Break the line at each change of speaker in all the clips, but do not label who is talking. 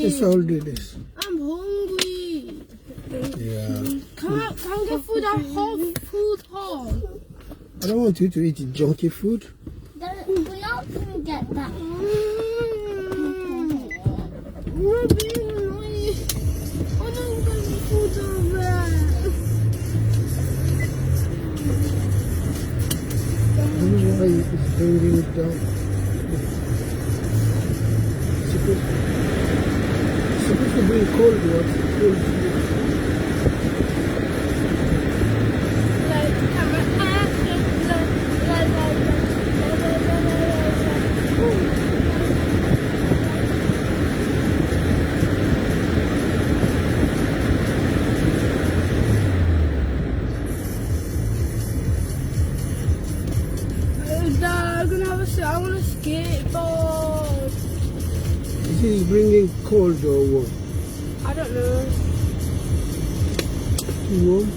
Let's all do this.
I'm hungry.
Yeah.
Can't get food at home. Food hall.
I don't want you to eat junky food.
We're not gonna get that.
You're being annoying. I don't get food over.
I don't know why it's bringing it down. It's supposed to bring cold water. Cold.
I want to skateboard.
This is bringing cold or what?
I don't know.
Too warm?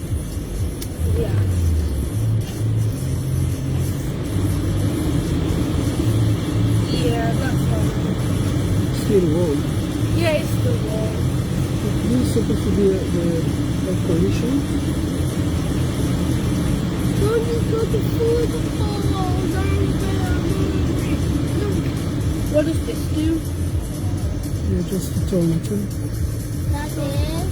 Yeah. Yeah, that's fine.
Still warm.
Yeah, it's still warm.
This is supposed to be the air conditioning.
Don't just go to food halls. What does this do?
Yeah, just the tomato.
That's it.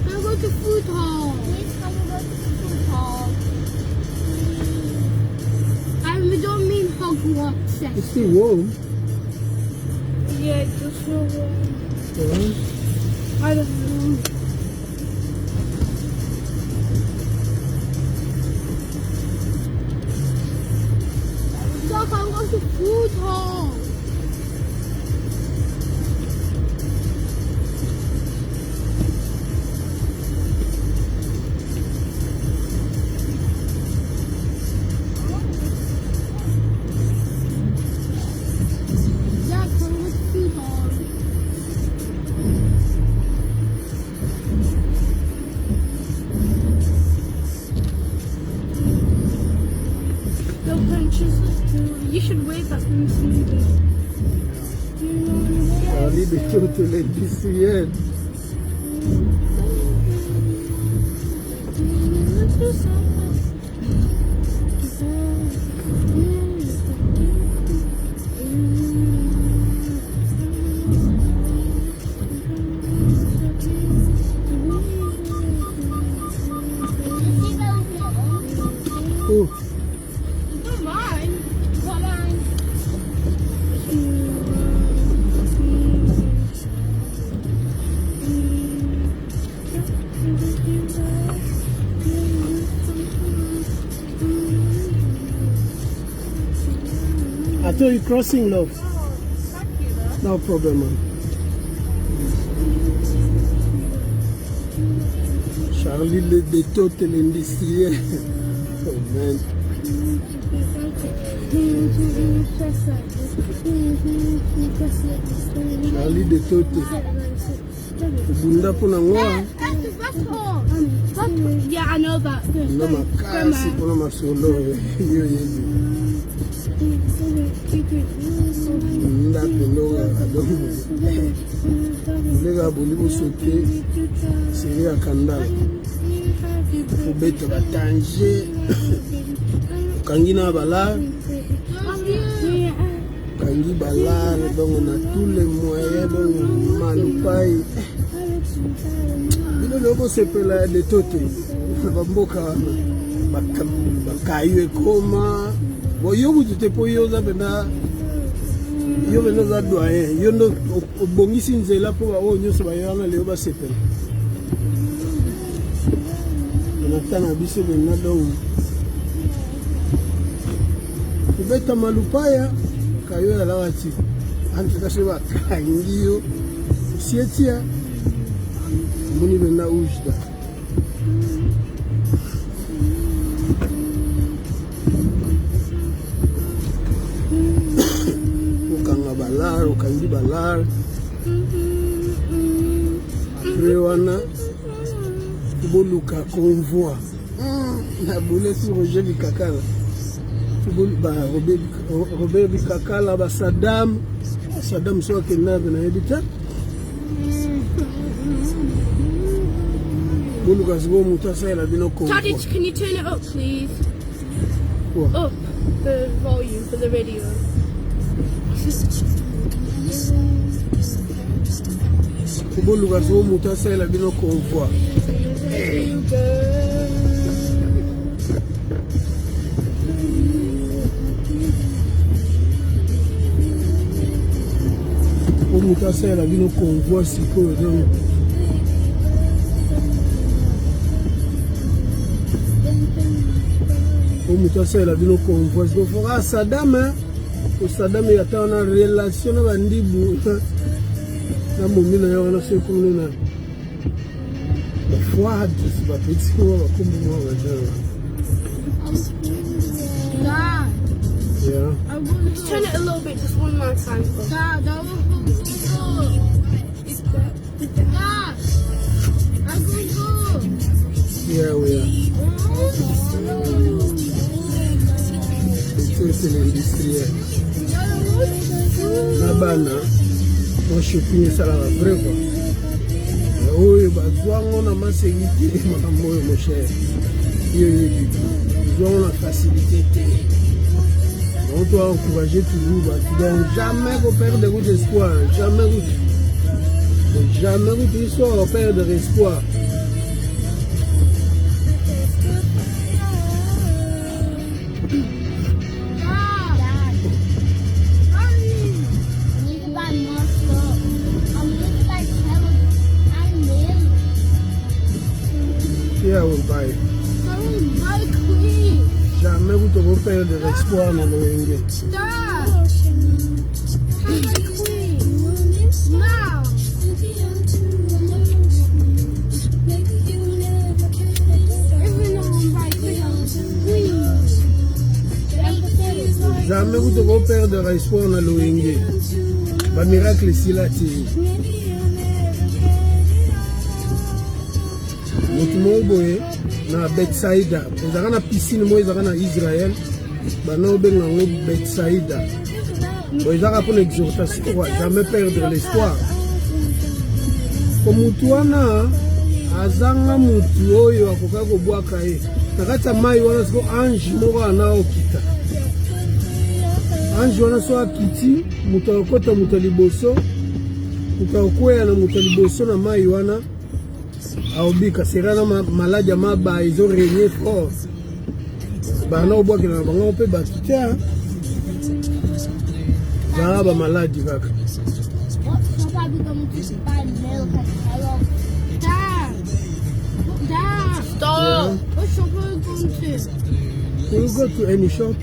I'll go to food hall.
Please come and go to the food hall.
And we don't mean Hogwarts.
It's still warm.
Yeah, it's just so warm.
Yeah.
I don't know. So I can go to food hall. Yeah, I can go to food hall. The princesses too. You should wave at them someday.
Charlie, the total indecision. Oh,
Don't mind. What line?
I thought you crossing, love.
Thank you though.
No problem, man. Charlie, the total industriel. Oh, man. Charlie, the total. Bunda puna ngoa.
That's all. Yeah, I know that.
Na makasi puna masolo. Yo yebi. Bunda kuloga adomo. Lega boli bosote. Siri akandala. Fubeta batanje. Kangina bala. Kangi bala donc on a tous les moyens donc malupai bino lobo sepela de tote bamboka bakayo ekoma boyo kutute po yoza pena yo bena za doyen yo ndo obongisi nzela po ba nyonso bayana leo basepela natana biso bena donc kubeta malupaya kayo ya lawati antika seba kangiyo sietia muni bena ujda ukanga balar ukangi balar rewana boluka convoi na boule sur Roger Bikakala Robert Bikakala ba Saddam so ke na na edita Lucas, go mutasela bino convoi.
Daddy, can you turn it up, please?
What?
Up the volume for the radio.
Lucas, go mutasela bino convoi. Mutasela bino convoi sikoyo donc. Mutasela bino convoi sikoyo foka Saddam Saddam yata na relation na bandibu na momina ya wana sekulu na Fouad ba petit ko ba kumbu wa jana.
Dad.
Yeah.
Turn it a little bit, just one more time. Dad, I will go. Dad, I'm going to go.
Yeah, we are. C'est l'industriel. Na bana, on shopping ça la vrai quoi. Oui, bah on a ma sécurité, mon cher. Ils ont la facilité. On doit encourager toujours. Tu ne dois jamais perdre de espoir. Jamais. Jamais tu sois perdre espoir. Yeah, we'll buy it. Jamais vous devez perdre l'espoir dans le ring. Jamais vous devez perdre l'espoir dans le ring. Le miracle ici là, na Bethsaida, ils ont une piscine, ils ont en Israël, ils ont Bethsaida. Ils ont une exhortation, jamais perdre l'espoir. Comme toi, azanga mutu oyo akoka kobwaka ye. Nakata mai wana siko ange moko ana okita. Ange wana so akiti, mutu akota mutu liboso, mutu akoya na mutu liboso na mai wana. Aobika serana maladi maba ils ont régné fort. Ba na obwa kina bango pe bakita. Ba ba maladi kaka.
Stop. What shop are you going to?
We'll go to any shop.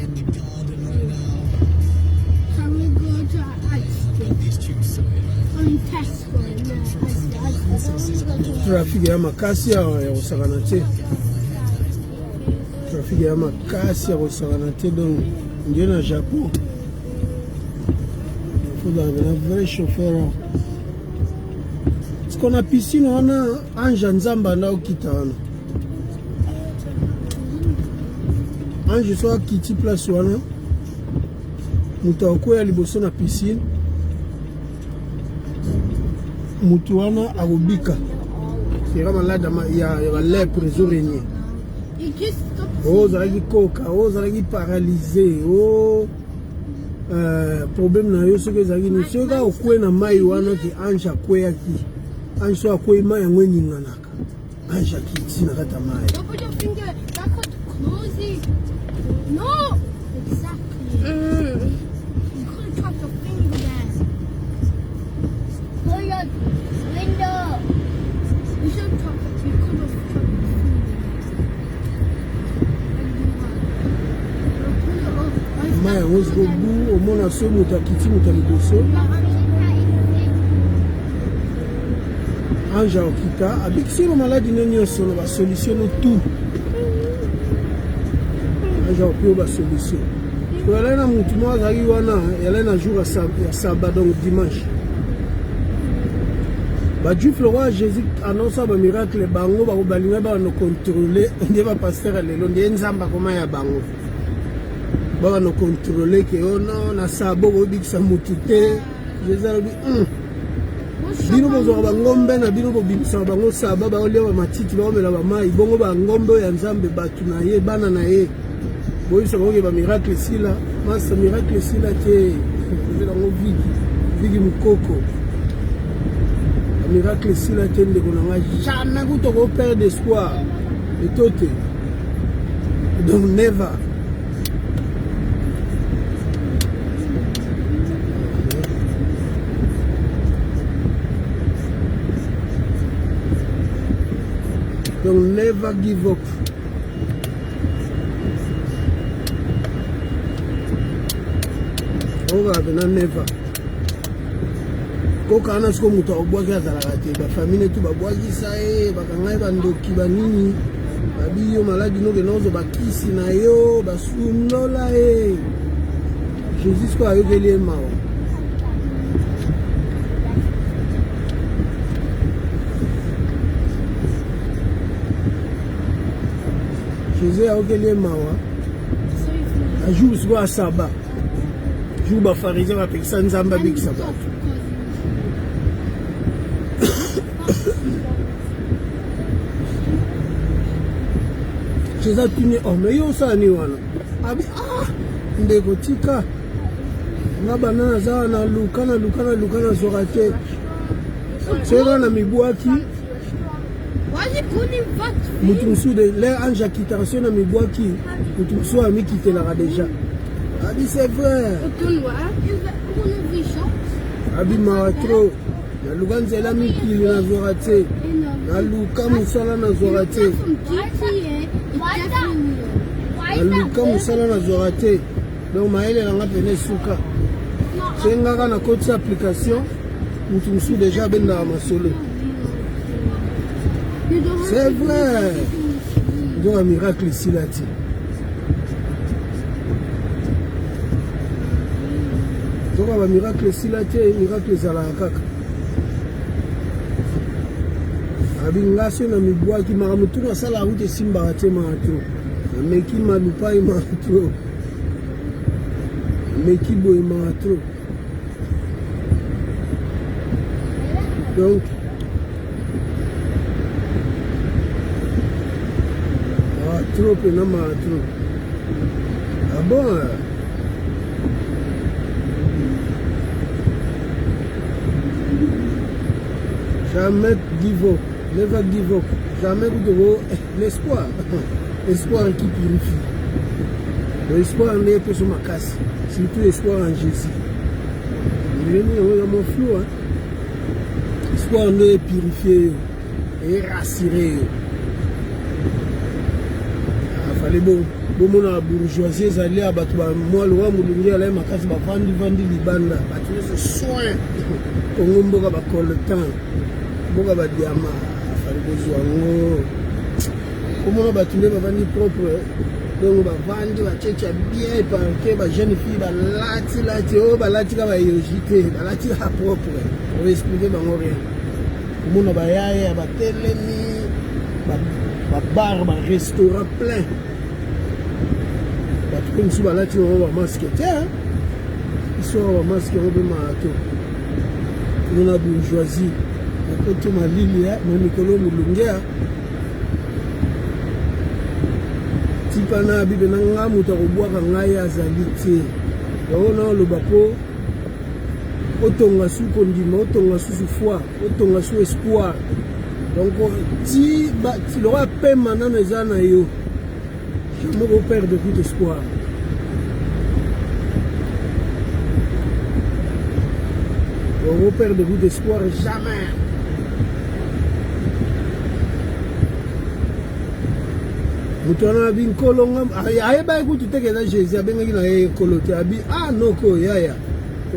Can we go to Ice on Tesco?
Traffic ya makasi ya osakana te. Traffic ya makasi ya osakana te donc ndio na Japon. Il faut avoir un vrai chauffeur. Parce qu'on a piscine, on a Ange Nzamba na okita wana. Ange so akiti place wana. Mutu akoya liboso na piscine. Mutu wana akobika. C'est vraiment là il y a lèpre réunion. Oh, zalaki koka, oh zalaki paralysé, oh problème na yo soki zalaki ni soki okwe na mai wana ki anja kweya ki. Anja so akwe mai yango ninganaka. Anja kiti na kata mai.
Don't put your finger. That could close it. No. Exactly. You couldn't drop your finger there.
Pull your window.
You should drop it. You could have dropped your finger.
Mai yango siko bu omona so mutu akiti mutu liboso. Anja okita abikisi na maladi nyonso na ba solution tout. Anja opio ba solution. Voilà na mutu mo azali wana, elle na jour ya sabat donc dimanche. Ba Juif le roi Jésus annonce ba miracle bango ba balinga ba no contrôler ndé ba pasteur lelo ndé nzamba koma ya bango. Ba no contrôler que oh non na sabo ko bikisa mutu te. Jésus a dit bino bozwaka bangombe na bino bobimisaka bango saba baolia bamatiti baomela bamai bongo bangombe oyo ya nzambe bato na ye bana na ye boyebisaka oke bamiracle esila masa miracle esila te ozelango vigi mokoko bamiracle esila te ndeko na nga jamais kuta koperdre espoir eto te donc never donc never give up. Oga bena never. Koka ana siko mutu obwaki azalaka te bafamile tu babwakisa ye bakanga bandoki banini babiyo maladi noke nozo bakisi na yo basundola ye Jésus siko ayokeli ye mawa. Jésus ayokeli ye mawa ajour siko asaba jour bafarisien bapekisa nzambe abikisa bato. Jésus atuni mais yo osani wana abi ndeko tika nga bana naza wana luka nazwaka te soki na mibwaki mutu mosusu de l'air ange akitaka soki na mibwaki mutu mosusu amikitelaka deja abi c'est vrai abi mawa tro naluka nzela mikili nazwaka te naluka mosala nazwaka te naluka mosala nazwaka te donc mayele nanga pene suka soki ngaka nakotisa application mutu mosusu deja abendaka masolo c'est vrai nzoka miracle esila te nzoka bamiracle esila te miracle ezalaka kaka abinga so na mibwaki makambo tuna asala route esimbaka te maatro ameki malupai maatro ameki boye maatro donc maatro pena maatro ah bon jamais give up. Never give up. Jamais vous l'espoir. L'espoir qui purifie. L'espoir en est sur ma casse. Surtout l'espoir en Jésus. Il est mon flou. L'espoir en est purifié et rassuré. Il fallait bon la bourgeoisie, ils allaient à battre moi, le roi Moulungi, allait ma casse, vandi libanda. Battre ce soin. Congo mboka bakol le temps. Mboka ba diama. Besoin comment batunde bavandi propre donc bavandi bachecha bien parquet ba jeune fille balati oh balati ka ba yojite balati ka propre on expliquer bango rien comment ba yaya ba telemi ba bar ba restaurant plein ba comme si balati on ba masque tiens ils sont ba masque on be mato on a bourgeoisie koto malili ya mikolo mulungea tipana bibe na nga mutu akobwaka ngai azali te baona oloba po otonga su kondima otonga susu foi otonga su espoir donc ti loko apema nano eza na yo jamais koperdre tout espoir operdre tout espoir jamais. Mutwana bin kolonga ayeba ekutu tekeza Jésus abengaki na ye kolote abi noko yaya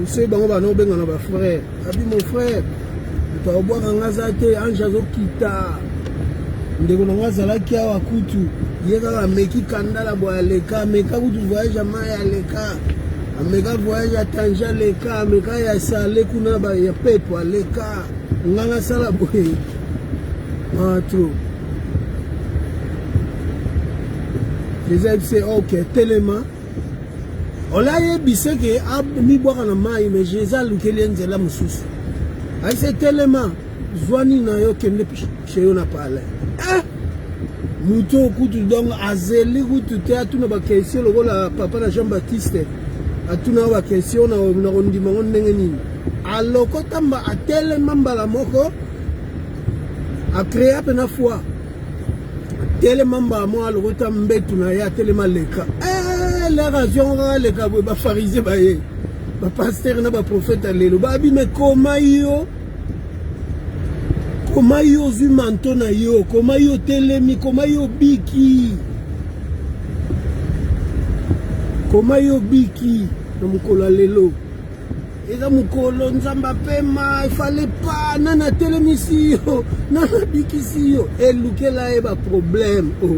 ose bango bano benga na ba frère abi mon frère to obwaka ngaza te anja zokita ndeko na ngaza la kia wa kutu yeka meki kandala bo aleka meka kutu voyage maya aleka ameka voyage atanja aleka ameka ya sale kuna ba ya pepo aleka nganga sala boye trop. C'est ok, tellement. On l'a yébissé que mi boire en maille, mais Jésus a l'ouké l'enze la moussous. aise telema zwani na yo kende chez yo na parler muto kutu donc azeli kutu te atuna ba question lokola papa na Jean Baptiste atuna ba question na rondima ngo ndenge nini alokota mba atelema mbala moko a créer pena foi telema mbala mo alokota mbetu na ya telema leka la raison ga leka ba pharisien ba ye ba pasteur na ba prophète lelo ba bi me koma yo zui manto na yo, koma yo telemi, koma yo biki. Koma yo biki na mukolo lelo. Eza mukolo nzamba pema, il fallait pas nana telemi si yo, nana biki si yo. Elukela eba problème. Oh.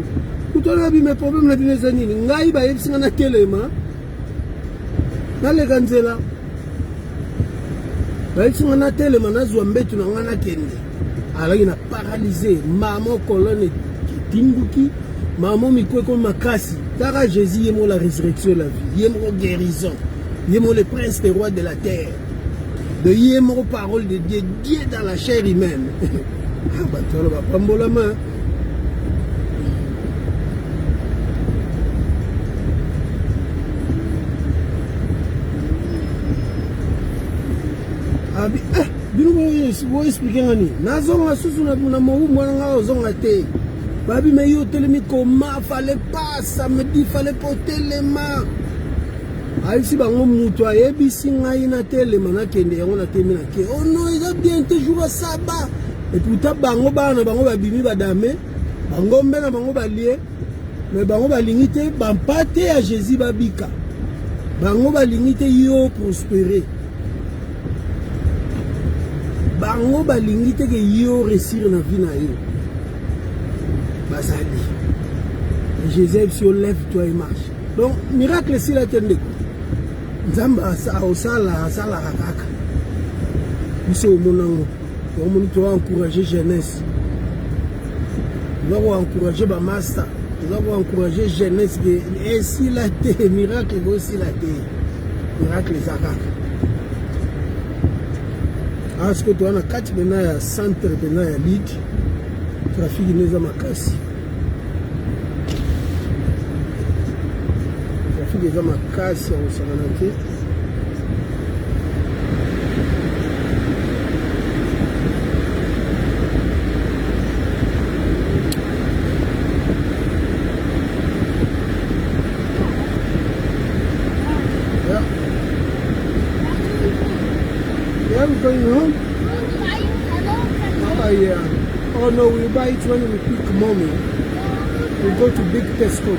Kutona bi me problème na bineza nini? Ngai ba yebisinga na telema. Na leka nzela. Ba yebisinga na telema na zwa mbetu na ngana kende. Alors il a paralysé maman colonne Timbuki maman mikwe comme makasi car Jésus est mon la résurrection de la vie il est mon guérison il est mon le prince des rois de la terre de il est mon parole de Dieu Dieu dans la chair humaine ah bah tu vas prendre la main bino bo expliquer ngani nazonga susu na mobu mwana nga ozonga te babi me yo telemi koma fallait pas samedi fallait pas telema aisi bango mutu ayebisi ngai na telema na kende yango na temi na ke oh non ils ont bien te jour saba et pourtant bango bana bango babimi badame bango mbena bango balie mais bango balingi te bampate ya Jésus babika bango balingi te yo prospérer bango balingi te ke yo réussir na vie na yo bazali Jésus si lève-toi et marche donc miracle si la tende nzamba sa osala kaka biso monango on moni to encourager jeunesse on va encourager ba master on va encourager jeunesse et si la te miracle aussi la te miracle za kaka parce que tu as un catch maintenant ya centre maintenant ya lead trafic neza makasi trafic neza makasi ya usangana te going home? Oh yeah. Oh no, we buy it when we pick mommy. We go to big Tesco.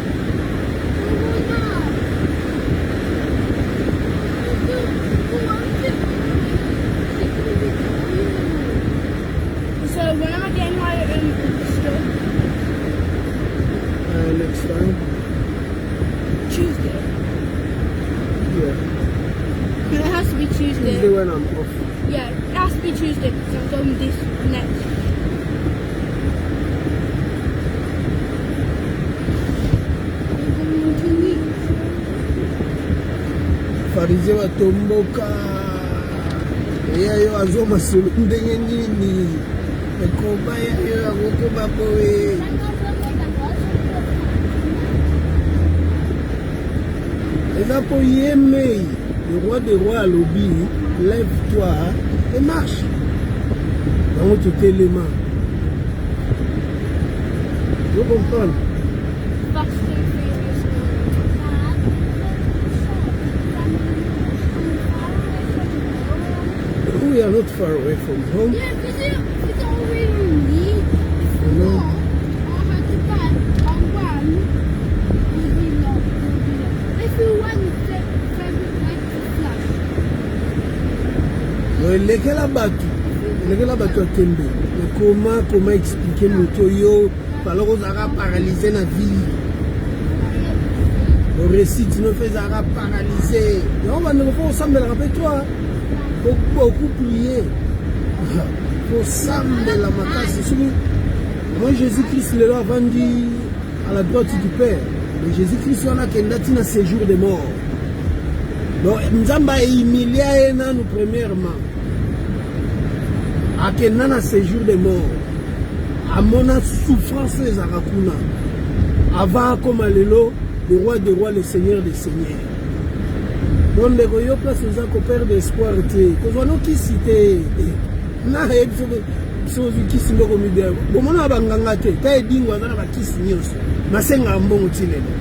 So when am I getting my store?
Next time.
Tuesday.
Yeah.
It has to be Tuesday.
Tuesday when I'm off.
Yeah, it has to be Tuesday because I'm going this next. In 2 weeks.
Farize wa tomboka. Ya yo azoma sulu ndenge nini. Ekoba ya yo akoba boe. Eza po yemei. Le roi des rois à l'obi, lève-toi et marche. Dans tout élément. Vous comprenez? We are not far away from home.
Yeah, because it's already me.
No.
I had to buy one. If you want to
lekela bato akembe mais comment expliquer moto yo paloko zaka paralysé na vie le récit no faisara paralysé yo bande ko sambela rappelle-toi beaucoup prier faut sambela makasi souvent moi Jésus-Christ le loi vendu à la droite du Père mais Jésus-Christ on a kendati na séjour de mort donc nzamba humilia ena nous premièrement akenda na séjour de mort amona souffrance ezaka kuna avant akoma lelo le roi des rois, le seigneur des seigneurs. Donc ndeko yo place oza koperdre espoir te kozwa nokisi te na soki kisi ndoko mibia bomona banganga te ta edingo aza na bakisi nyonso nasenga mbongo ti lelo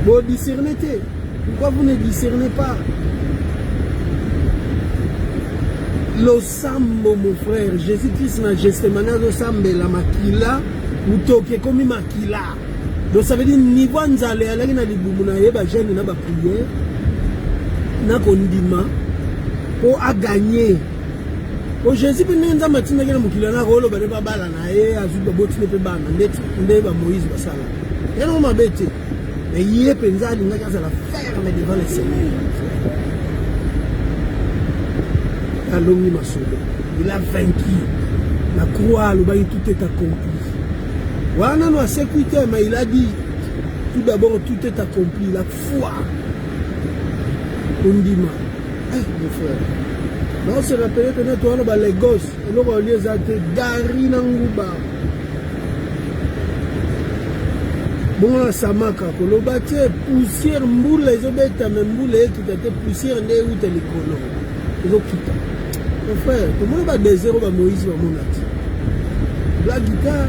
bo discerner te. Pourquoi vous ne discernez pas? Losambo mon frère Jésus-Christ na gestemana losambe la makila utoke komi makila. Donc ça veut dire niveau nzale alaki na libumu na yeba jeune na ba prière na kondima po a gagner. O Jésus pe nza matina ke na mukila na rolo ba ba bala na ye azu ba botine pe bana ndé ba Moïse basala. Yana mabete. Mais il est pensé à la ferme devant le Seigneur. Il a vaincu. La croix, le bail, tout est accompli. Voilà, non, c'est écouté, mais il a dit tout d'abord, tout est accompli. La foi. On dit, mon frère. On se rappelle que nous avons les gosses. Et nous avons les athées. Gari Nangouba. Bon, samaka, koloba te poussière mboule les obeta mais mboule qui était poussière ne ou te likolo. Ils ont quitté. Mon frère, comment va désert va Moïse va mon ati. La guitare.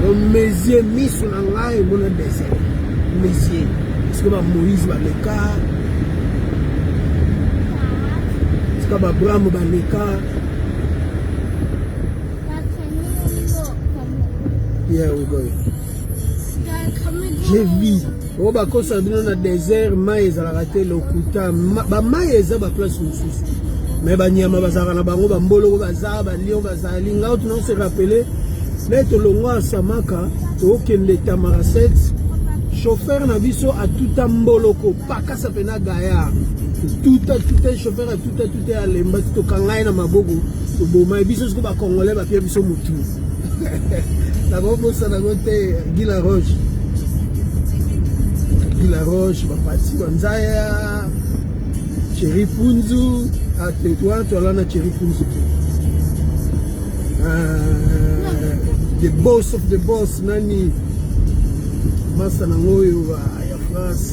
Le mesier mis sur la et mon désert. Mesier. Est-ce que va Moïse va le cas? Est-ce que va Abraham va le cas? Yeah, we go. J'ai vu. Oh, bah, quand ça vient dans le désert, maïs à la raté, le kuta, bah, maïs à la place où sous. Mais bah, nyama bazara na bango, bah, mbolo, bazar, bah, lion, bazar, linga, tout le monde se rappelait. Mais tout le monde à Samaka, au Kende Tamaraset, chauffeur na biso à tout un mboloko, pas qu'à sa pena gaya. Tout un chauffeur à tout à l'emba, tout au kangaï na mabogo, au boma, et biso, ce que bah, congolais, bah, puis biso moutou. La grosse ça n'a goûté Guy Laroche. Guy Laroche, Bapati Wanzaya, Chéri Punzu, à toi, tu as là, Chéri Punzu. The boss of the boss, Nani, Master Nangoyo, à France,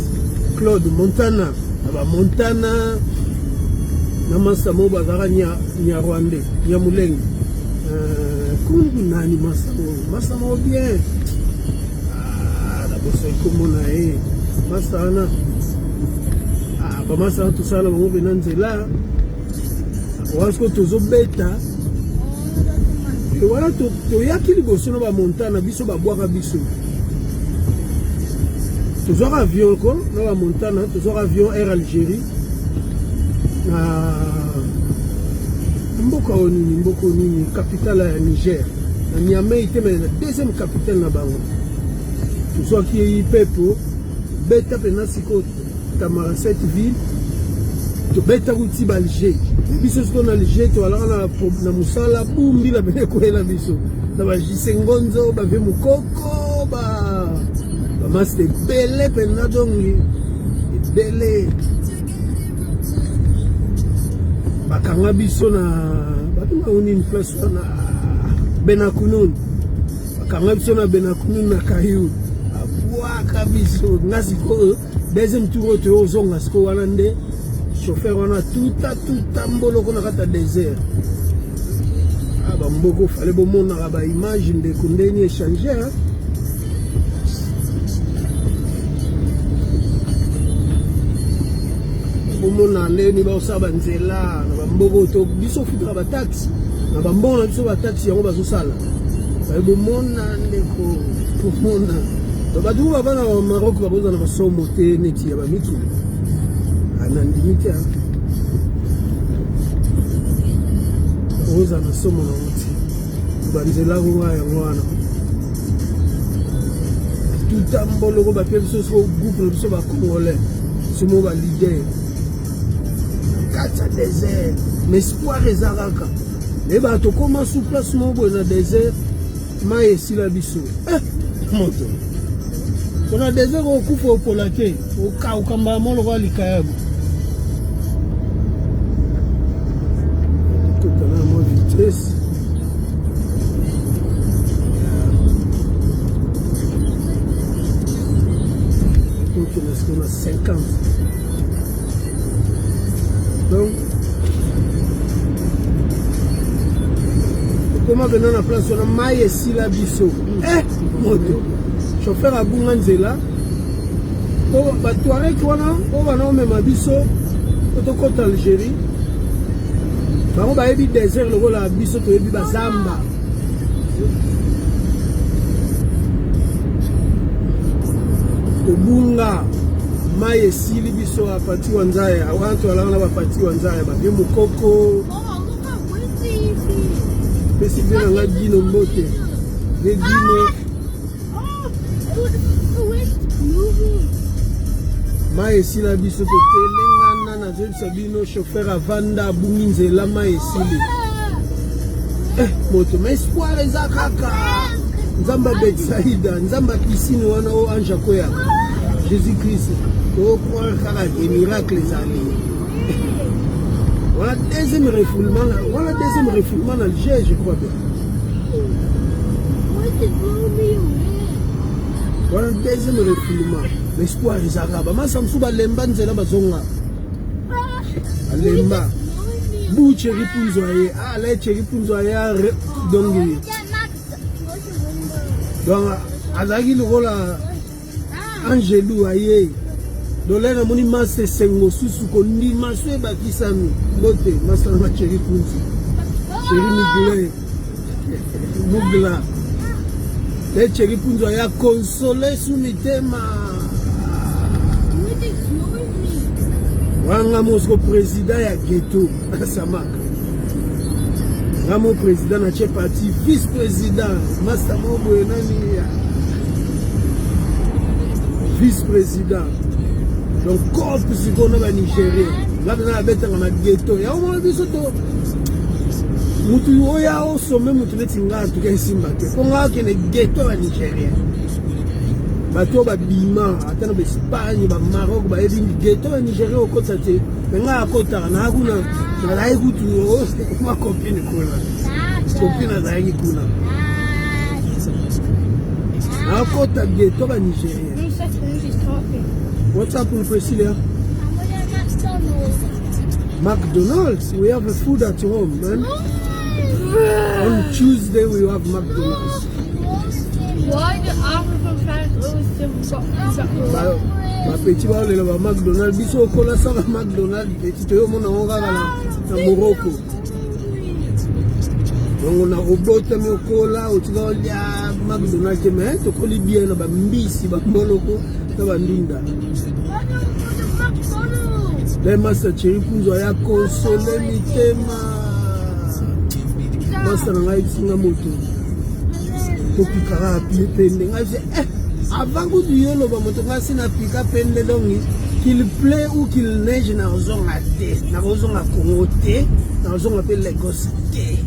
Claude Montana, à Montana, Namasa Moba, Zarania, Rwanda, Yamuleng. Kundu nani masamo bien la bosse comme on a masana ba masana tout ça là on vient nzela wasko tozo beta et voilà to yakili bosso no ba montana biso ba boaka biso tozo avion ko no ba montana tozo avion Air Algérie Mboko nini, capitale à Niger. Niamey était la deuxième capitale na bango. Tout soit qui est pepo, beta penasiko tamara cette ville. To beta uti balje. Biso ce qu'on a Alger, to ala na musala bumbi la bene ko la biso. Na ba jisengonzo ba ve mukoko ba master belle penadongi belle. Bakanga biso na batuma une place na Benakunun. Bakanga biso na Benakunun na Kayu. Abwaka biso nasiko deuxième tour te ozonga siko walande chauffeur wana tout mbolo ko na kata désert. Aba mboko fallait bo mona ba image de kundeni échanger. Bomona leni ba osaba nzela na bambogo to biso futra ba taxi na bambona biso ba taxi yango bazo sala ba bomona ndeko pomona to badu ba bana wa Maroc ba boza na basomo te neti ya ba miki anandimita oza na somo na muti ba nzela ko wa yango wana tout ambolo ko ba pe biso so groupe biso ba congolais somo ba leader désert, mais espoir est araka. Et bah, tu commences sous place mon bon désert, mais si la biso. Moto. On a désert au coup pour la quai, au cas où Kambamon le roi Likayago. tokoma pena na place wana mai esila biso moto chauffeur abunga nzela po batuarek wana oyo bana omema biso po tokota Algérie bango bayebi désert lokola biso toyebi bazamba tobunga mai esili biso apati wa nzaya awana toalanga na bapati wa nzaya babie mokoko pesi mpe nanga dino mbote de dino mai esila biso totelengana nazoyebisa bino chauffeur avanda abungi nzela mai esili moto ma espoir eza kaka nzamba betsaida nzamba pisine wana o ange akoyaka Jésus Christ tokroire kaka ke miracle ezali voilà deuxième refoulement na Alger je crois bien voilà deuxième refoulement l'espoir ezaka bamasa mosusu balemba nzela bazonga alemba bu cheri punzo aye ala cheri punzo aye dongi donc azalaki lokola Angelou aye dolena moni mase sengo susu kondima so ebakisami bote masala cheri punzo cheri mugla le cheri punzo aye console sous mitema wanga mosko président ya ghetto Samaka ngamo président na che parti vice président Master Mobo nani vice président donc corps sikona ba Nigeria ngabana abetanga na ghetto ya mo biso to mutu oya o sommet mutu letinga tuke simba ke konga kene ghetto ba Nigeria bato babima atana ba Espagne ba Maroc ba yebi ghetto ba Nigeria okota te nga akota na kuna na lai kutu ma copine kuna copine za yi kuna akota ghetto ba Nigeria. What's up with Priscilla? McDonald's. We have a food at home, man. On Tuesday we have McDonald's.
Why do African fans always say
ba petit ba le ba McDonald's biso kola sa ba McDonald's petit to yo mona onga na Morocco. Donc on a robota me kola o tika ya McDonald's mais to koli bien na ba mbisi ba moloko na ba ndinda. Le master cheri punzo ya console mitema. Master na ngai singa moto. Kopikara pile pende ngai avant que tu yolo ba moto ngasi na pika pende dongi qu'il plaît ou qu'il neige na ozonga te na ozonga Congo te na ozonga pe Lagos te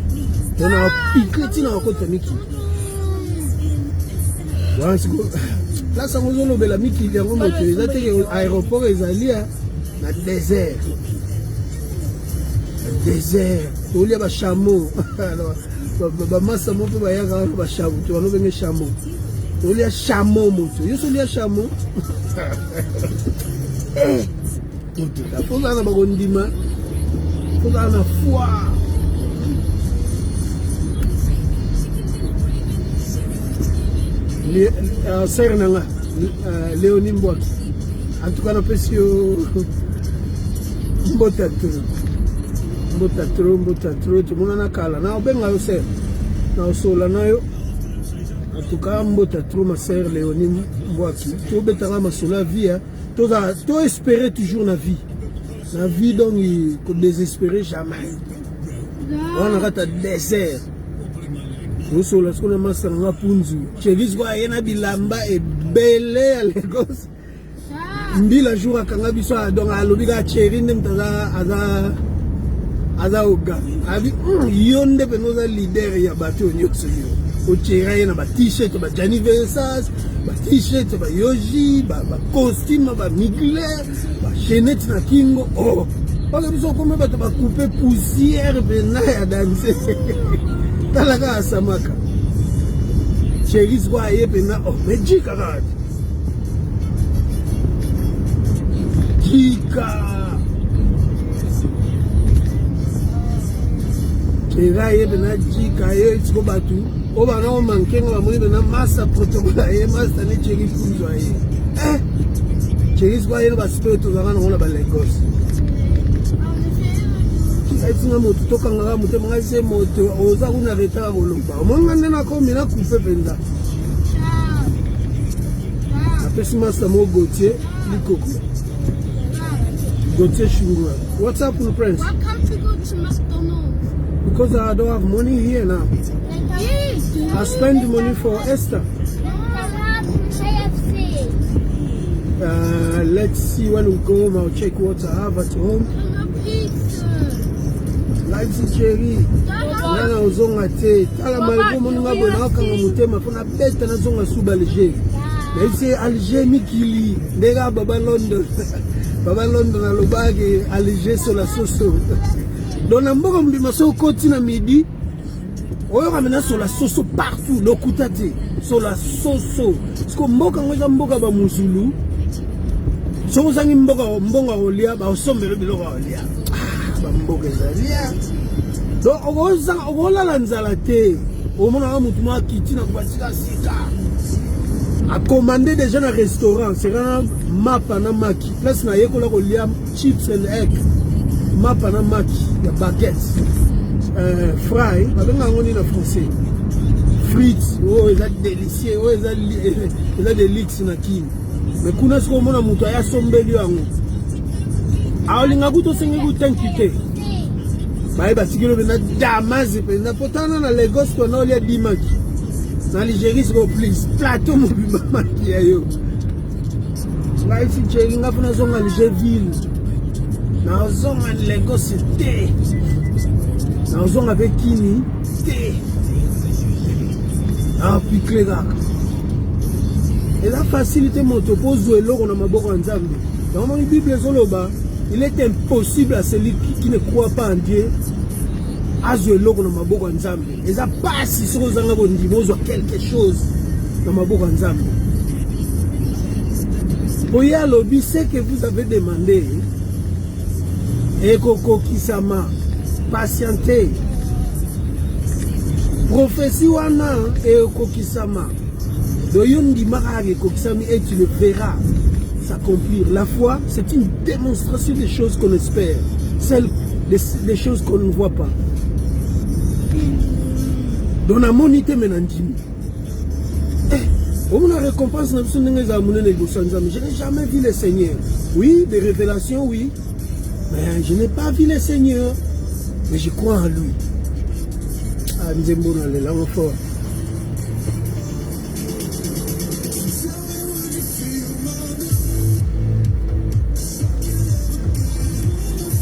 na pika tina okota miki once go la sa ngozolo bela miki yango moto ezate ke aéroport ezali na désert olia ba chameau ba masa mo pe ba yaka ba chameau to no benge chameau olia chameau moto yoso olia chameau la foza na bakondima foza na foi sere nanga Léonie Mbwaki en tout cas na pesi yo mbota tro tumona na kala na obenga yo sere na osola na yo en tout cas mbota tro ma sere Léonie Mbwaki to betanga masola vie to espérer toujours na vie donc ko désespérer jamais on a ta désert osola skona masanga nga punzu chevis kwa yena bilamba ebele ya Lagos mbila jour akanga biso donc alobi ka cheri ndem taza aza oga abi yonde penoza leader ya bato nyonso yo o chera yena ba t-shirt ba Gianni Versace ba t-shirt ba Yoji ba costume ba Mugler ba chaînette na kingo parce biso comme bato ba couper poussière pena ya danser talaka Samaka cheris kwa yepena magic kaka eza ye bena jika ye tiko batu o bana o mankenga bamoni bena masa protokola ye masa ne Thierry Kuzwa ye Thierry Kuzwa ye basipe tozanga nango na balegos aitinga moto tokangaka motema ngai se moto oza kuna retaka koloba omonga nde nakomi nakupe mpenza apesi masa mo Gauthier likoko Gauthier Shungura. What's up, my friends?
Why can't we go to McDonald's?
Because I don't have money here now.
Yes.
I spend the money for Esther.
KFC.
Let's see when we go home. I'll check what I have at home.
Pizza.
Life's cherry. Nana ozonga te. Tala malgo monunga bona kanga mutema fona beta na zonga suba Alger. Mais c'est Alger mikili. Ndega baba London. Baba London na lobage Alger sur la soso. Dans la mboka mbima so koti na midi. Oyo kamena sur la soso partout. Lokutate sur la soso. Parce que mboka ngoza mboka ba muzulu. So zangi mboka mbonga olia ba osombelo biloko olia. Ba mboka zalia. Donc ogola la nzala te. Omona wa mutu ma kiti na kubatika sika. A commandé déjà dans un restaurant, c'est un mapa na maki. Place na yekola ko liam chips and egg. Mapa na maki, ya baguette. Fry, babenga ngoni na français. Frites, oh eza délicieux, oh eza delix na kini. Mais kuna siko mona mutu ya sombeli yango. Aolinga kuto sengi ku tankite. Bae batikelo bena damazi pe na potana na Lagos ko na olia dimaki. Na Algérie c'est plus plateau mobile makia yo. Là ici Thierry nga fona zonga Algérie. Na zonga Lagos te. Na zonga avec kini te. Ah puis cléga. Et la facilité motopose eloko na maboko ya Nzambe. Dans la Bible zoloba, il est impossible à celui qui ne croit pas en Dieu azwe loko na maboko nzambe eza pasi soko zanga bondimozo quelque chose na maboko nzambe oya lobi ce que vous avez demandé ekoko kisama patienter prophétie wana ekoko kisama doyondi makage kokisami et tu le verras s'accomplir. La foi c'est une démonstration des choses qu'on espère, celles des choses qu'on ne voit pas. Dans la monité menandimi. On a récompense je n'ai jamais vu le Seigneur. Oui, des révélations, oui. Mais je n'ai pas vu le Seigneur. Mais je crois en lui. Ah, Nzembo na le langue fort.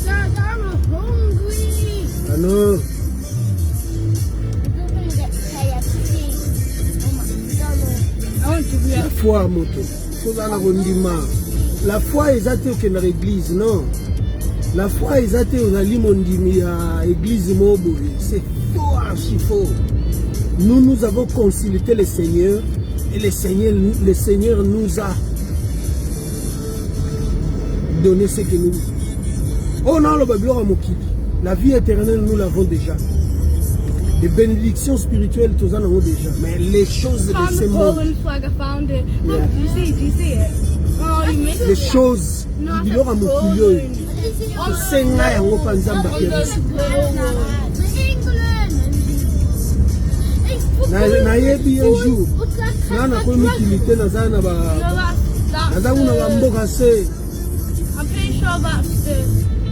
Dad, I'm hungry.
Ah non. La foi, moto. La foi est athée au l'église, non. La foi est athée au Nalimondimi à l'église Mobo. C'est faux, archi faux. Nous avons consulté le Seigneur et le Seigneur nous a donné ce que nous. Oh non, le Babylone a moqué. La vie éternelle, nous l'avons déjà. Les bénédictions spirituelles, tout ça, nous avons déjà. Mais les choses de ce monde.
Yeah. Do you see it? Oh, you missed
Les
it.
choses.
No,
Il y aura mon couillon. C'est nga yango panzamba
Oh,
kebisi.
England.
Nayebi un jour. Nana ko mitilité naza na ba. Naza una ba mboka se.
I'm pretty sure that's the.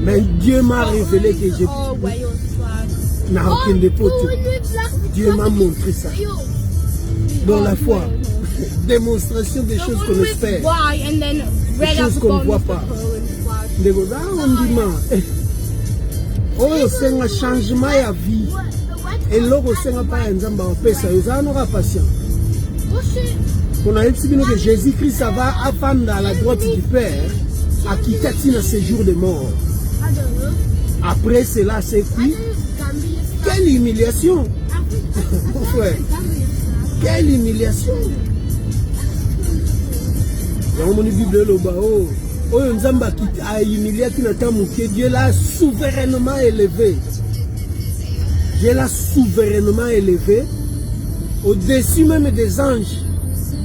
Mais Dieu m'a révélé que j'ai
Oh, Wales flag.
n'a aucun dépôt. Dieu m'a montré ça. Dans la foi. Démonstration des choses qu'on espère.
Why and then red
choses
at the
qu'on
bottom
voit
of the
pas.
Poland flag.
Ndeko za ondima. Oh, c'est un changement à vie. Et l'autre, c'est un pas un zamba au pesa. Vous avez un patient. On a expliqué que Jésus-Christ va attendre à la droite du Père à quitter dans ses jours de mort. Après cela, c'est qui? Quelle humiliation! Ouais. Quelle humiliation! Dans mon Bible, oh, Nzamba a humilié qui n'a pas mouqué. Dieu l'a souverainement élevé. Dieu l'a souverainement élevé, au-dessus même des anges.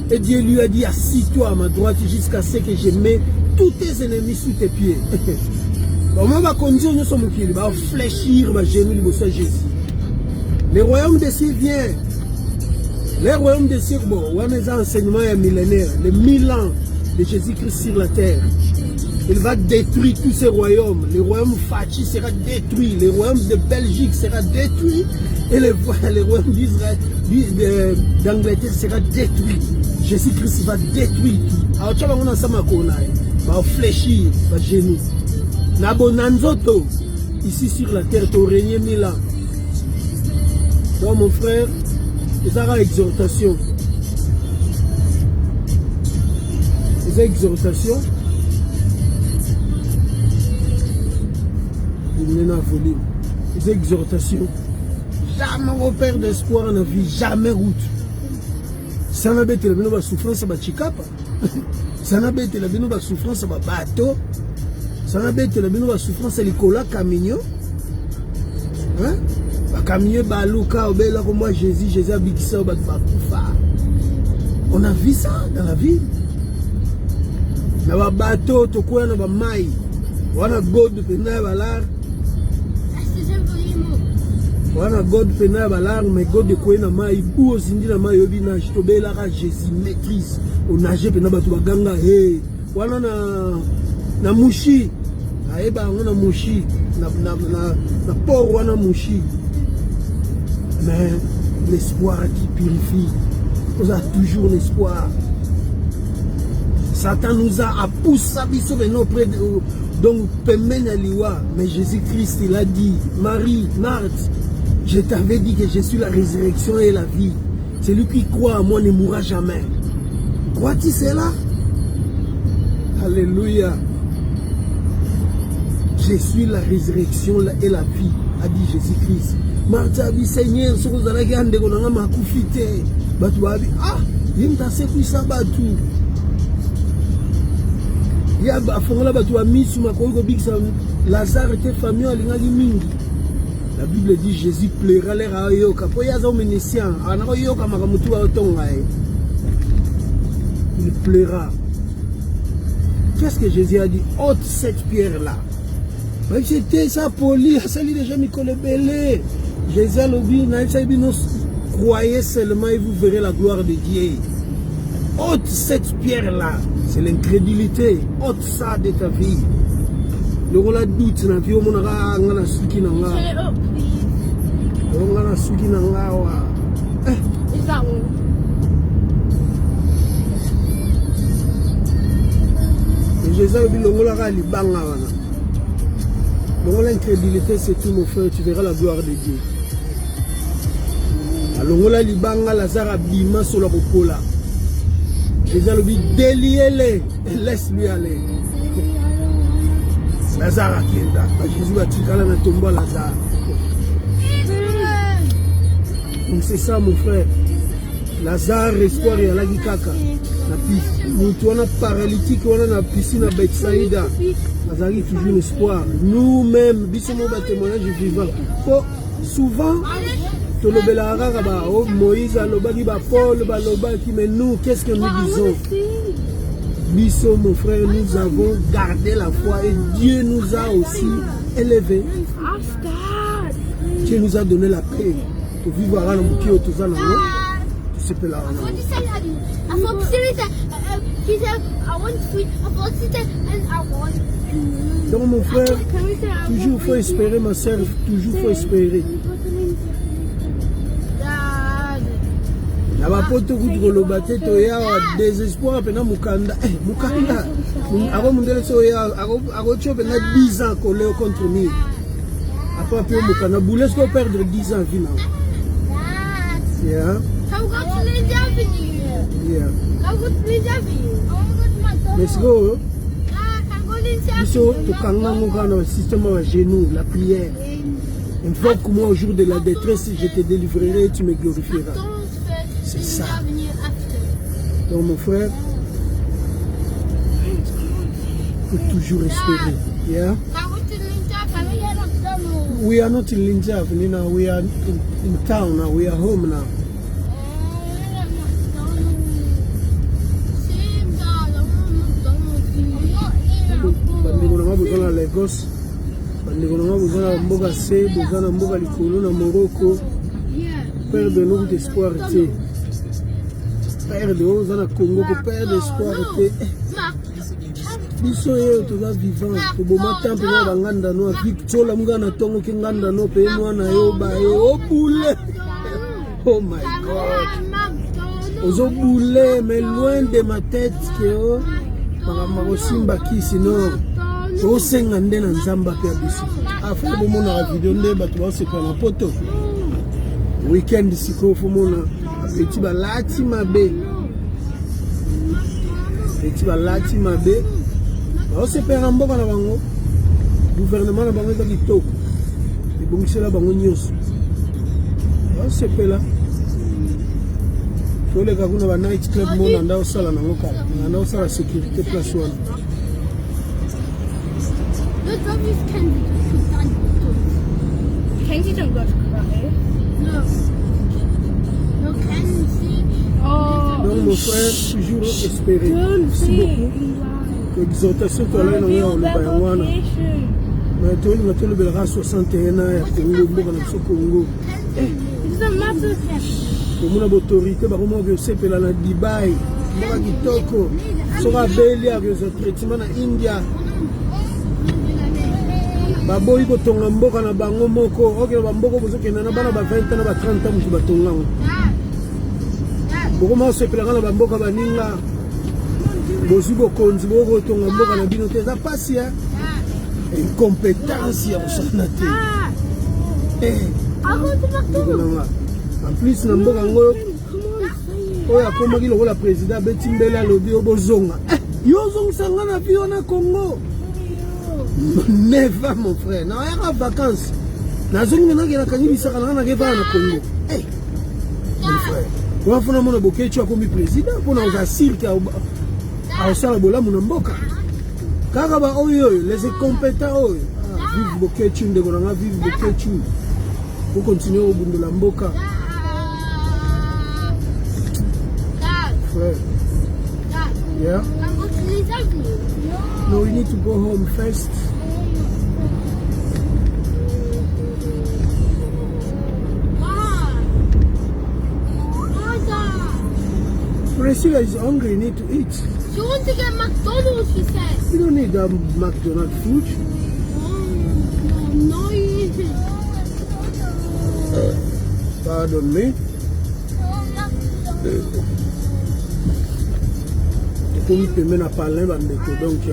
Et Dieu lui a dit, assis-toi à ma droite jusqu'à ce que je mette tous tes ennemis sous tes pieds. Comment va conduire nous sommes pieds, va fléchir ma genou de Jésus. Le royaume des cieux vient. Le royaume des cieux, bon, on a des enseignements millénaires, les 1000 ans de Jésus-Christ sur la terre. Il va détruire tous ces royaumes. Le royaume Fachi sera détruit. Le royaume de Belgique sera détruit. Et le royaume d'Israël, d'Angleterre sera détruit. Jésus-Christ va détruire tout. Alors, tu vas voir ensemble, va fléchir, va genou. Nabonanzoto, ici sur la terre, tu régné 1000 ans. Donc, mon frère, c'est une exhortation. C'est une exhortation. Les exhortations. Jamais repère d'espoir dans la vie, jamais route. Ça n'a pas été la souffrance à Chikapa. Ça n'a pas été la souffrance à bateau. Ça n'a pas été la souffrance à Nicolas Camignon. Hein? Camignon, Balouka, Obéla, comme moi, Jésus a bikisa, on a vu ça dans la vie. On a bateau, on a maï. On a God de Pena Balar. On a God de Pena Balar, mais God de Koena Maï, ou au Zindi na Maï, Obina, Jitobela, Jésus maîtrise. On a nagé Pena Batu Baganga, hey. On a na Mouchi. Aeba, on a Mouchi. Na port, on a Mouchi. Mais l'espoir qui purifie. On a toujours l'espoir. Satan nous a poussé auprès de donc mais Jésus-Christ il a dit, Marie, Marthe, je t'avais dit que je suis la résurrection et la vie. Celui qui croit à moi ne mourra jamais. Crois-tu cela? Alléluia. Je suis la résurrection et la vie, a dit Jésus-Christ. Marthe a dit, Seigneur, ce que vous allez gagner, on a ma coufité. Batu a dit, ah, il m'a dit, c'est ça, Batu. Il y a Fongola Batu a mis sur ma cour, Lazare était famille, la Bible dit, Jésus pleura l'air à Yoka. Pour y avoir un ménician, il pleura. Qu'est-ce que Jésus a dit? Ôte cette pierre-là. J'étais ça poli, ça lui déjà mis collé belé. Jésus a dit, croyez seulement et vous verrez la gloire de Dieu. Ôte cette pierre-là, c'est l'incrédulité. Ôte ça de ta vie. Le rôle doute na vie, on a ngana suki na nga. On a suki na nga wa.
Is that one?
Jésus a dit, le rôle a libanga wana. L'incrédulité, c'est tout, mon frère, tu verras la gloire de Dieu. Alors, là, Libanga, Lazare a bima sur la popola. Jésus a dit, déliez-les et laisse-lui aller. Lazare a kienda. Jésus a dit, quand on tombe Lazare. Donc, c'est ça, mon frère. Lazare, espoir et alagi kaka. Nous, on a paralytique, on a la piscine à Bethsaïda. Nous avons toujours l'espoir. Nous-mêmes, nous avons témoignage vivant. Souvent, Moïse, Paul, mais nous, qu'est-ce que nous disons? Bissot, mon frère, nous avons gardé la foi et Dieu nous a aussi élevés. Dieu nous a donné la paix. Tu vivre à l'ambouquet, tout ça, non? Tu sais pas là. Donc mon frère, toujours faut espérer, ma soeur, toujours faut espérer. La vapote vous le bateau, il y a désespoir, pendant Mukanda. Mukanda, avant mon délai, il y a 10 ans qu'on est contre nous. Après, Mukanda, vous laissez perdre 10 ans, finalement. Yeah. Yeah. Let's go. Le système à genoux, la prière. Invoque moi au jour de la détresse, je te délivrerai et tu me glorifieras. C'est ça. Donc mon frère, il faut toujours espérer. Yeah? We are not in Lindsay Avenue now. We are in town now. We are home now. Bandeko nanga boza na Lagos. Bandeko nanga boza na mboka se, boza na mboka likolo na Morocco. Perdre beaucoup d'espoir te. Perdre boza na Congo ko perdre espoir te. Biso ye toza vivant. Toboma temple na banganda no Victola mga na tongo ke nganda no pe mwana yo ba yo boule. Oh my God. Ozo boule mais loin de ma tête que oh. Marosimba kisi no. Osenga nde na nzamba pe biso. Afa bomona video nde bato ba se pa na poto. Weekend siko fomona eti ba lati mabe. Eti ba lati mabe. Ba se pera mboka na bango. Gouvernement na bango ezaki toko. Ebongisela bango nyonso. Ba se pela. Tole ka kuna ba night club mona nda osala na ngokala. Nda osala sécurité place wana.
Kenzie don't go to karate. No. No, Kenzie. Oh.
Donc mon frère, toujours espérer. Merci beaucoup. Exhortation toi là non on le bayanwana. Mais toi le matin le belra 61 ans ya Congo mboka na Congo.
It's a matter
Pour mon autorité ba comment que sepela na Dubai. Mboka kitoko. Sera beli avec ce traitement na India. Baboyi ko tonga mboka na bango moko. OK ba mboko bozo kena na bana ba 20 ans na ba 30 ans mutu batonga. Bokoma sepela na ba mboka baninga. Bozu bokonzi boko tonga mboka na bino te za pasi ya. Incompétence ya bosanate. En plus na mboka ngo oya komaki lokola président beti mbele alobi obozonga. Yo zongisa na bio na Congo. Never mon frère. Na ya vacances. Na zongi na ngena kanyi bisaka na ngeva na Congo. Mon frère. Wa fona mona bokechi akomi président pona oza sirka a osala bolamu na mboka. Kaka ba oyo les incompétents oyo. Vive bokechi ndeko na vive bokechi. Pour continuer au bout de la mboka. Frère. Yeah. No, we need to go home first. Priscilla is hungry, you need to eat.
She wants to get McDonald's, she said.
You don't need that McDonald's food.
No, you eat it.
Pardon me. Donc,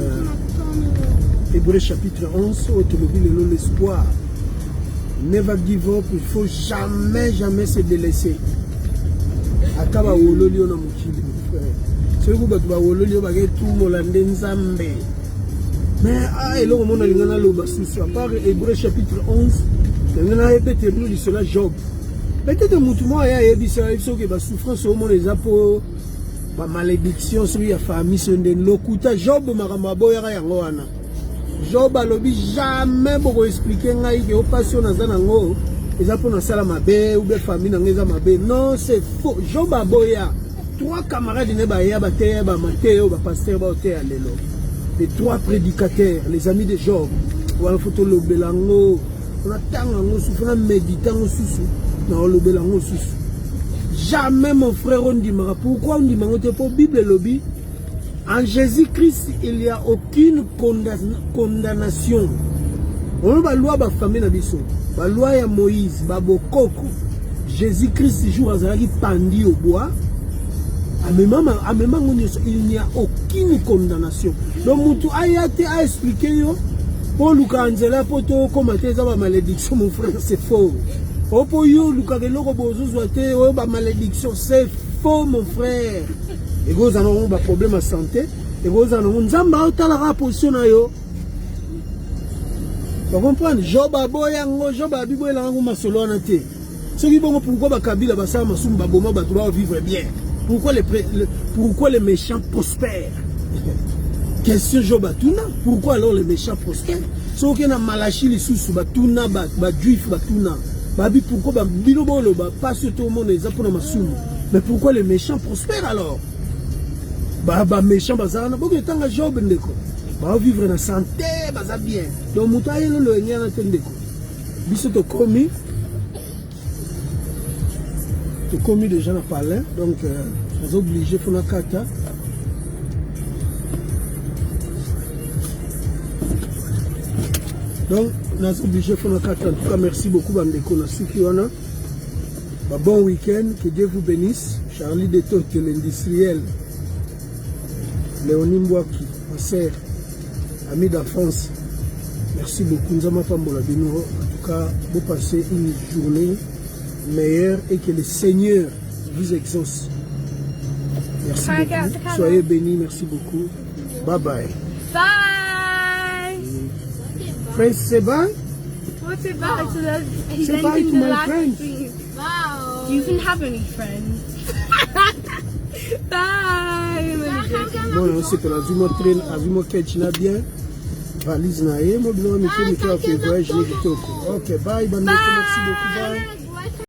Hébreux chapitre 11, l'espoir. Never give up, il faut jamais se délaisser. Akaba wololi ona mukili frère. C'est que batu ba wololi ba ke tout molande nzambe. Mais eloko mona lingana loba susu à part Hébreux chapitre 11, lingana répéter nous cela Job. Peut-être mutu mo ya yebisa biso ke ba souffrance au monde les apo ba malédiction sur ya famille sende lokuta Job makamba boya yango wana. Job alobi jamais boko expliquer ngai ke opation na zana ngo. Ils ont pour sala mabe ou be famille na ngeza mabe. Non, c'est faux. Job aboya. 3 camarades ne ba ya ba te ba Matteo ba pasteur ba te alelo. Les 3 prédicateurs, les amis de Job. Wala photo lo belango. On attend ngo souffle na méditant ngo susu. Na lo belango susu. Jamais mon frère on dit mara. Pourquoi on dit mangote pour Bible lobby? En Jésus-Christ, il n'y a aucune condamnation. On va loi ba famille na biso. La loi de Moïse, Babokoko, Jésus-Christ, jour azalaki pandi au bois. Il n'y a aucune condamnation. Donc, Moutou Ayate a expliqué, pour Luka Anzela, pour toi, comment tu as ma malédiction, mon frère, c'est faux. Pour yo, Luka Geloko Bozo, ma malédiction, c'est faux, mon frère. Et vous avez un problème de santé. Et vous avez un zamba, la position. Vous comprenez? Job aboyango, Job abibo elango masolo na te. Ceux qui vont pourquoi Bakabila basa masumba boma batuba vivre bien. Pourquoi les méchants prospèrent? Question Job atuna. Pourquoi alors les méchants prospèrent? soki na malachi lisusu batuna bajuif batuna babi pourquoi bino boloba passe tout le monde eza mpona masumu mais pourquoi les méchants prospèrent alors méchants bazala na boki etanga Job ndeko vivre na santé baza bien donc moto ayelelo enyana te ndeko biso tokomi déjà na palais donc naza obligé fona kata donc naza obligé fona kata. En tout cas merci beaucoup bandeko na suki wana bon week-end, que Dieu vous bénisse. Charlie Detote, l'industriel, Léonie Mbouaki, ma sœur, ami d'enfance, merci beaucoup. Nous avons pas en tout cas, vous passez une journée meilleure et que le Seigneur vous exauce. Merci beaucoup. Soyez bénis, merci beaucoup. Bye bye.
Bye.
Friends, say bye.
What's it bye to the? He's
Say bye
ending
to
the
my
live
friends.
stream. Wow. Do you even have any friends? Bye.
Bon, c'est que la Zumo train, la Zumo Ketchina bien. Valise na ye, moi, je vais me faire un voyage. Ok, bye, bonne nuit, merci beaucoup. Bye.